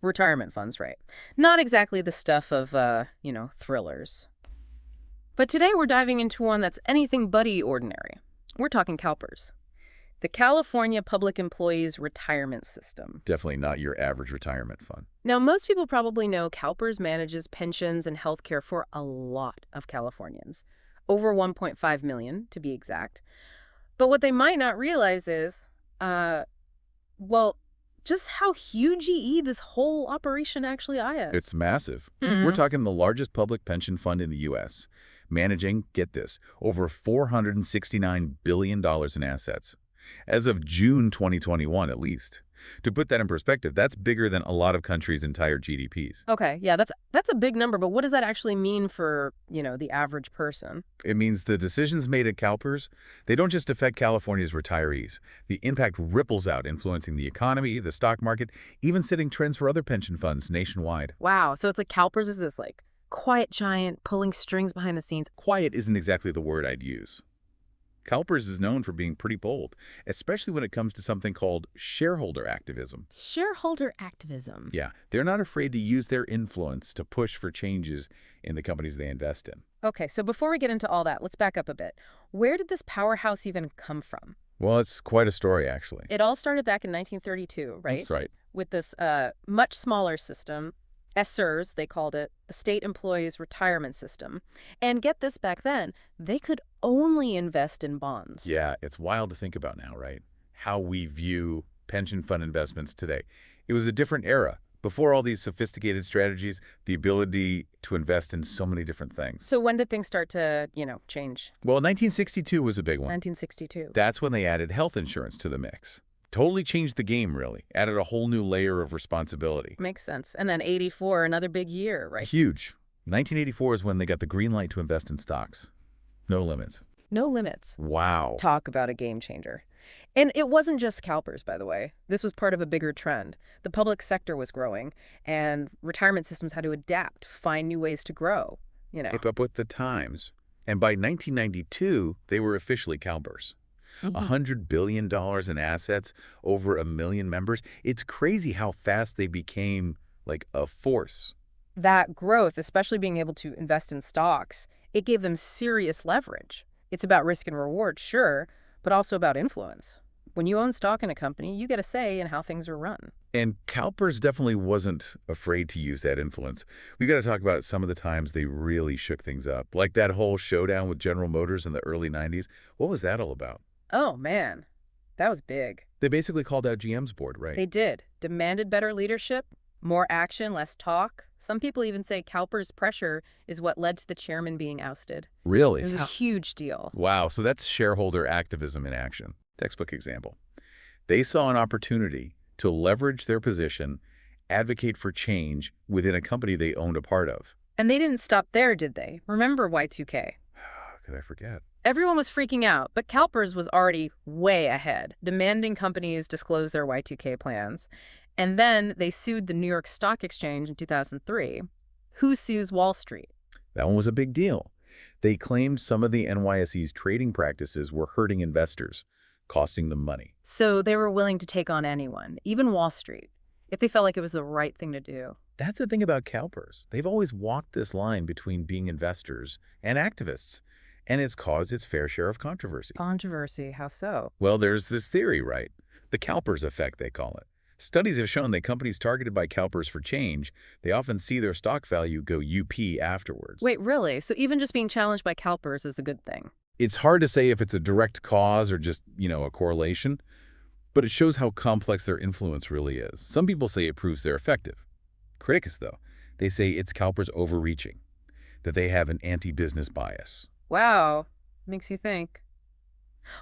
Retirement funds, right. Not exactly the stuff of, thrillers. But today we're diving into one that's anything but ordinary. We're talking CalPERS, the California Public Employees Retirement System. Definitely not your average retirement fund. Now, most people probably know CalPERS manages pensions and health care for a lot of Californians, over 1.5 million to be exact. But what they might not realize is, well, just how huge this whole operation actually is. It's massive. Mhm. We're talking the largest public pension fund in the U.S., managing, get this, over $469 billion in assets. As of June 2021, at least. To put that in perspective, that's bigger than a lot of countries' entire GDPs. Okay, yeah, that's a big number, but what does that actually mean for, the average person? It means the decisions made at CalPERS, they don't just affect California's retirees. The impact ripples out, influencing the economy, the stock market, even setting trends for other pension funds nationwide. Wow, so it's like CalPERS is this, like, quiet giant pulling strings behind the scenes. Quiet isn't exactly the word I'd use. CalPERS is known for being pretty bold, especially when it comes to something called shareholder activism. Shareholder activism. Yeah, they're not afraid to use their influence to push for changes in the companies they invest in. Okay, so before we get into all that, let's back up a bit. Where did this powerhouse even come from? Well, it's quite a story, actually. It all started back in 1932, right? That's right. With this much smaller system, ESSERS, they called it, the State Employees Retirement System. And get this, back then, they could only invest in bonds. Yeah, it's wild to think about now, right? How we view pension fund investments today. It was a different era. Before all these sophisticated strategies, the ability to invest in so many different things. So when did things start to, change? Well, 1962 was a big one. 1962. That's when they added health insurance to the mix. Totally changed the game, really. Added a whole new layer of responsibility. Makes sense. And then 84, another big year, right? Huge. 1984 is when they got the green light to invest in stocks. No limits. No limits. Wow. Talk about a game changer. And it wasn't just CalPERS, by the way. This was part of a bigger trend. The public sector was growing, and retirement systems had to adapt, find new ways to grow, Keep up with the times. And by 1992, they were officially CalPERS. $100 billion in assets, over 1 million members. It's crazy how fast they became like a force. That growth, especially being able to invest in stocks, it gave them serious leverage. It's about risk and reward, sure, but also about influence. When you own stock in a company, you get a say in how things are run. And CalPERS definitely wasn't afraid to use that influence. We've got to talk about some of the times they really shook things up, like that whole showdown with General Motors in the early 90s. What was that all about? Oh, man, that was big. They basically called out GM's board, right? They did. Demanded better leadership, more action, less talk. Some people even say CalPERS pressure is what led to the chairman being ousted. Really? It was a huge deal. Wow, so that's shareholder activism in action. Textbook example. They saw an opportunity to leverage their position, advocate for change within a company they owned a part of. And they didn't stop there, did they? Remember Y2K? Could I forget? Everyone was freaking out, but CalPERS was already way ahead, demanding companies disclose their Y2K plans. And then they sued the New York Stock Exchange in 2003. Who sues Wall Street? That one was a big deal. They claimed some of the NYSE's trading practices were hurting investors, costing them money. So they were willing to take on anyone, even Wall Street, if they felt like it was the right thing to do. That's the thing about CalPERS. They've always walked this line between being investors and activists, and it's caused its fair share of controversy. Controversy, how so? Well, there's this theory, right? The CalPERS effect, they call it. Studies have shown that companies targeted by CalPERS for change, they often see their stock value go UP afterwards. Wait, really? So even just being challenged by CalPERS is a good thing? It's hard to say if it's a direct cause or just, a correlation, but it shows how complex their influence really is. Some people say it proves they're effective. Critics, though, they say it's CalPERS overreaching, that they have an anti-business bias. Wow, makes you think.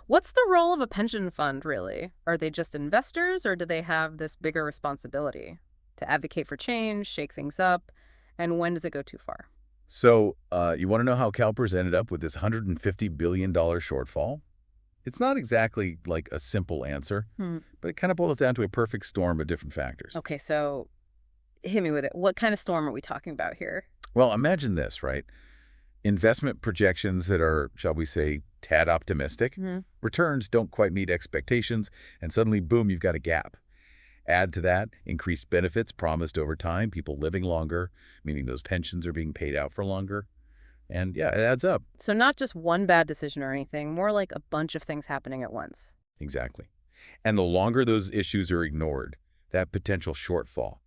What's the role of a pension fund, really? Are they just investors, or do they have this bigger responsibility to advocate for change, shake things up, and when does it go too far? So, you want to know how CalPERS ended up with this $150 billion shortfall? It's not exactly like a simple answer, but it kind of boils down to a perfect storm of different factors. Okay, so hit me with it. What kind of storm are we talking about here? Well, imagine this, right? Investment projections that are, shall we say, tad optimistic. Returns don't quite meet expectations, and suddenly, boom, you've got a gap. Add to that increased benefits promised over time, people living longer, meaning those pensions are being paid out for longer. And yeah, it adds up. So not just one bad decision or anything, more like a bunch of things happening at once. Exactly. And the longer those issues are ignored, that potential shortfall,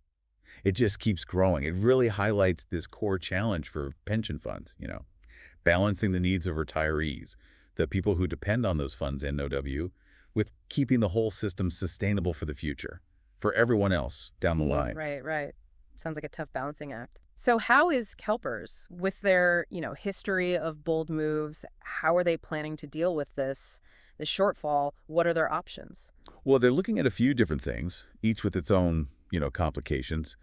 it just keeps growing. It really highlights this core challenge for pension funds, balancing the needs of retirees, the people who depend on those funds, NOW, with keeping the whole system sustainable for the future, for everyone else down the line. Right, right. Sounds like a tough balancing act. So how is CalPERS, with their, history of bold moves, how are they planning to deal with this shortfall? What are their options? Well, they're looking at a few different things, each with its own, complications,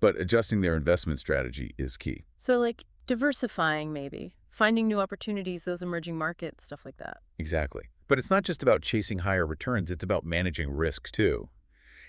but adjusting their investment strategy is key. So like diversifying maybe, finding new opportunities, those emerging markets, stuff like that. Exactly. But it's not just about chasing higher returns, it's about managing risk too.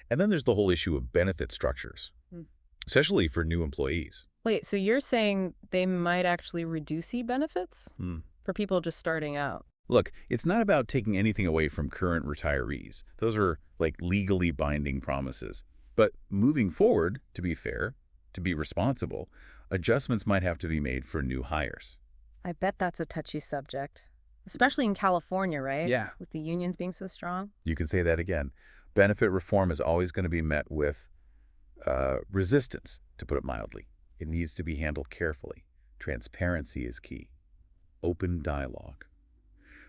And then there's the whole issue of benefit structures, Hmm. especially for new employees. Wait, so you're saying they might actually reduce benefits Hmm. for people just starting out? Look, it's not about taking anything away from current retirees. Those are like legally binding promises. But moving forward, to be fair, to be responsible, adjustments might have to be made for new hires. I bet that's a touchy subject, especially in California, right? Yeah. With the unions being so strong. You can say that again. Benefit reform is always going to be met with resistance, to put it mildly. It needs to be handled carefully. Transparency is key. Open dialogue.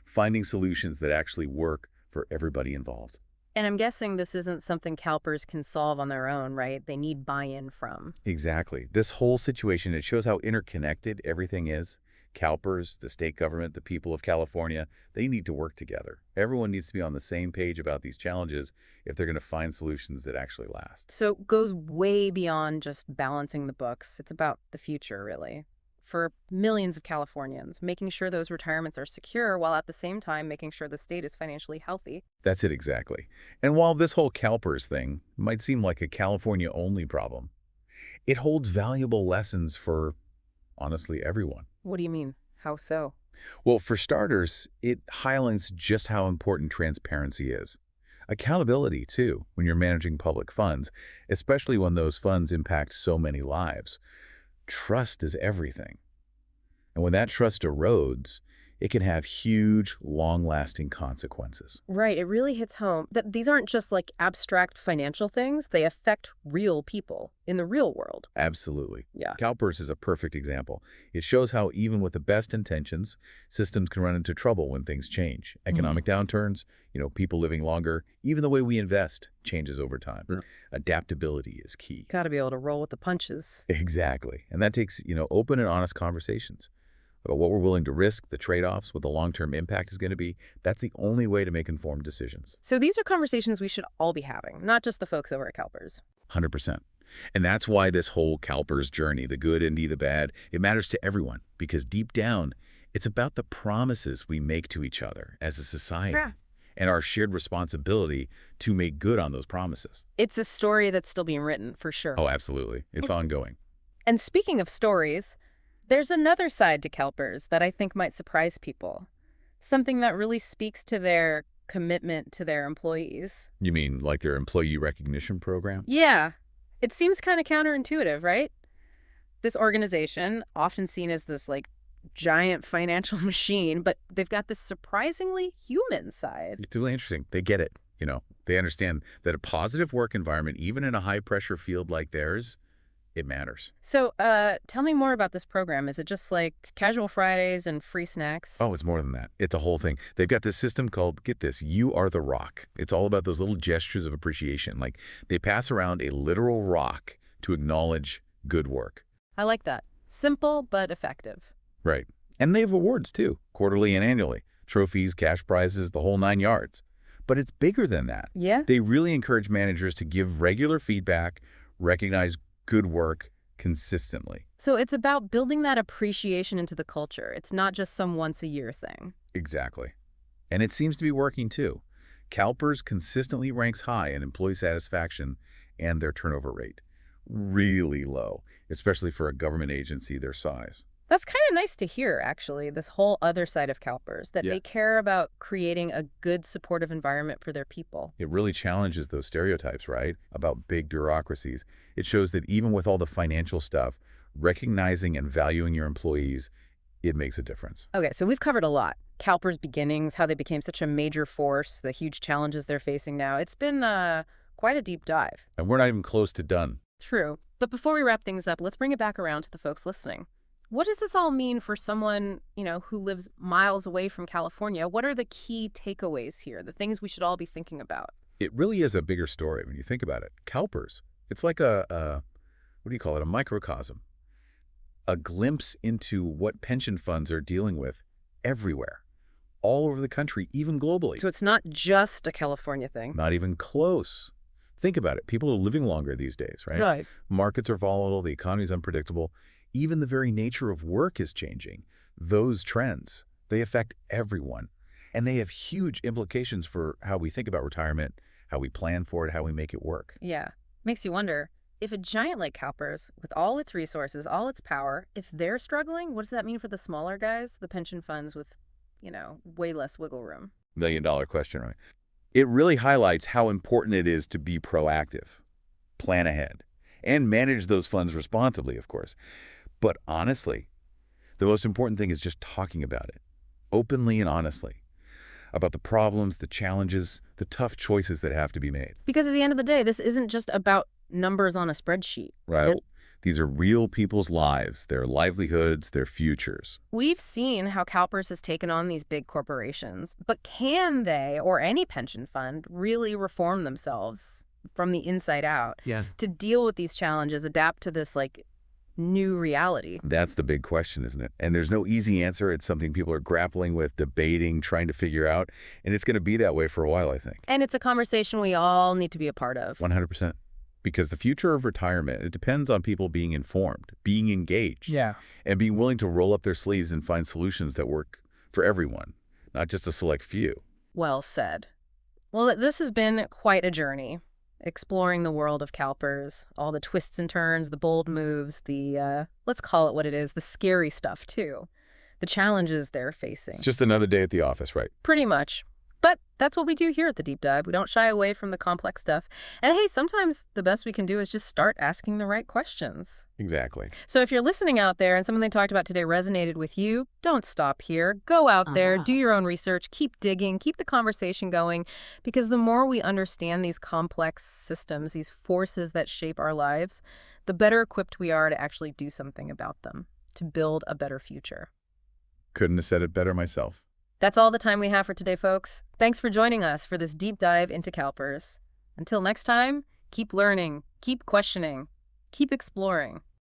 Finding solutions that actually work for everybody involved. And I'm guessing this isn't something CalPERS can solve on their own, right? They need buy-in from. Exactly. This whole situation, it shows how interconnected everything is. CalPERS, the state government, the people of California, they need to work together. Everyone needs to be on the same page about these challenges if they're going to find solutions that actually last. So it goes way beyond just balancing the books. It's about the future, really. For millions of Californians, making sure those retirements are secure while at the same time making sure the state is financially healthy. That's it exactly. And while this whole CalPERS thing might seem like a California-only problem, it holds valuable lessons for, honestly, everyone. What do you mean? How so? Well, for starters, it highlights just how important transparency is. Accountability, too, when you're managing public funds, especially when those funds impact so many lives. Trust is everything. And when that trust erodes, it can have huge, long-lasting consequences. Right, it really hits home that these aren't just like abstract financial things. They affect real people in the real world. Absolutely. Yeah. CalPERS is a perfect example. It shows how even with the best intentions, systems can run into trouble when things change. Economic downturns, people living longer, even the way we invest changes over time. Yeah. Adaptability is key. Got to be able to roll with the punches. Exactly. And that takes, open and honest conversations about what we're willing to risk, the trade-offs, what the long-term impact is going to be. That's the only way to make informed decisions. So these are conversations we should all be having, not just the folks over at CalPERS. 100%. And that's why this whole CalPERS journey, the good and the bad, it matters to everyone. Because deep down, it's about the promises we make to each other as a society. Yeah. And our shared responsibility to make good on those promises. It's a story that's still being written, for sure. Oh, absolutely. It's ongoing. And speaking of stories, there's another side to CalPERS that I think might surprise people. Something that really speaks to their commitment to their employees. You mean like their employee recognition program? Yeah. It seems kind of counterintuitive, right? This organization, often seen as this like giant financial machine, but they've got this surprisingly human side. It's really interesting. They get it. They understand that a positive work environment, even in a high-pressure field like theirs, it matters. So, tell me more about this program. Is it just like casual Fridays and free snacks? Oh, it's more than that. It's a whole thing. They've got this system called, get this, You Are the Rock. It's all about those little gestures of appreciation. Like they pass around a literal rock to acknowledge good work. I like that. Simple but effective. Right. And they have awards too, quarterly and annually. Trophies, cash prizes, the whole 9 yards. But it's bigger than that. Yeah? They really encourage managers to give regular feedback, recognize good work consistently. So it's about building that appreciation into the culture. It's not just some once-a-year thing. Exactly. And it seems to be working too. CalPERS consistently ranks high in employee satisfaction and their turnover rate. Really low, especially for a government agency their size. That's kind of nice to hear, actually, this whole other side of CalPERS, that Yeah. they care about creating a good supportive environment for their people. It really challenges those stereotypes, right, about big bureaucracies. It shows that even with all the financial stuff, recognizing and valuing your employees, it makes a difference. Okay, so we've covered a lot. CalPERS beginnings, how they became such a major force, the huge challenges they're facing now. It's been quite a deep dive. And we're not even close to done. True. But before we wrap things up, let's bring it back around to the folks listening. What does this all mean for someone, who lives miles away from California? What are the key takeaways here, the things we should all be thinking about? It really is a bigger story when you think about it. CalPERS, it's like what do you call it, a microcosm, a glimpse into what pension funds are dealing with everywhere, all over the country, even globally. So it's not just a California thing. Not even close. Think about it. People are living longer these days, right? Right. Markets are volatile. The economy is unpredictable. Even the very nature of work is changing. Those trends, they affect everyone. And they have huge implications for how we think about retirement, how we plan for it, how we make it work. Yeah. Makes you wonder, if a giant like CalPERS, with all its resources, all its power, if they're struggling, what does that mean for the smaller guys, the pension funds with, way less wiggle room? $1 million question, right? It really highlights how important it is to be proactive, plan ahead, and manage those funds responsibly, of course. But honestly, the most important thing is just talking about it, openly and honestly, about the problems, the challenges, the tough choices that have to be made. Because at the end of the day, this isn't just about numbers on a spreadsheet. Right? These are real people's lives, their livelihoods, their futures. We've seen how CalPERS has taken on these big corporations, but can they, or any pension fund, really reform themselves from the inside out to deal with these challenges, adapt to this, new reality? That's the big question, isn't it? And there's no easy answer. It's something people are grappling with, debating, trying to figure out. And it's going to be that way for a while, I think. And it's a conversation we all need to be a part of. 100%. Because the future of retirement, it depends on people being informed, being engaged, and being willing to roll up their sleeves and find solutions that work for everyone, not just a select few. Well said. Well, this has been quite a journey, exploring the world of CalPERS, all the twists and turns, the bold moves, the, let's call it what it is, the scary stuff, too. The challenges they're facing. It's just another day at the office, right? Pretty much. But that's what we do here at the Deep Dive. We don't shy away from the complex stuff. And hey, sometimes the best we can do is just start asking the right questions. Exactly. So if you're listening out there and something they talked about today resonated with you, don't stop here. Go out there, do your own research, keep digging, keep the conversation going, because the more we understand these complex systems, these forces that shape our lives, the better equipped we are to actually do something about them, to build a better future. Couldn't have said it better myself. That's all the time we have for today, folks. Thanks for joining us for this deep dive into CalPERS. Until next time, keep learning, keep questioning, keep exploring.